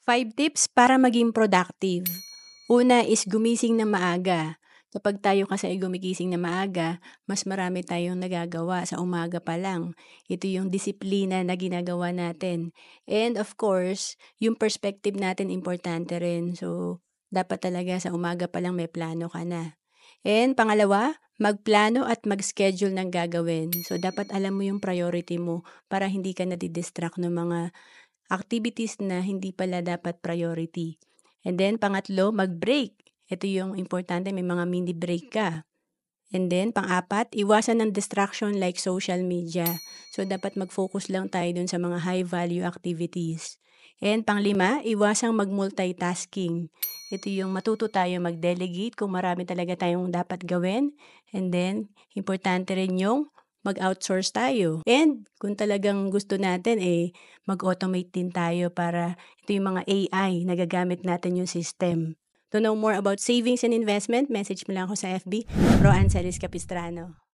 5 tips para maging productive. Una is gumising na maaga. Kapag tayo kasi ay gumigising na maaga, mas marami tayong nagagawa sa umaga pa lang. Ito yung disiplina na ginagawa natin. And of course, yung perspective natin importante rin. So, dapat talaga sa umaga pa lang may plano ka na. And pangalawa, magplano at mag-schedule ng gagawin. So, dapat alam mo yung priority mo para hindi ka nadidistract ng mga activities na hindi pala dapat priority. And then pangatlo, mag-break. Ito yung importante, may mga mini break ka. And then pang-apat, iwasan ng distraction like social media. So dapat mag-focus lang tayo dun sa mga high value activities. And pang-lima, iwasang mag-multitasking. Ito yung matuto tayo mag-delegate kung marami talaga tayong dapat gawin. And then, importante rin yung mag-outsource tayo. And kung talagang gusto natin, mag-automate din tayo para ito yung mga AI na gagamit natin yung system. To know more about savings and investment, message mo lang ako sa FB, Roan Celis Capistrano.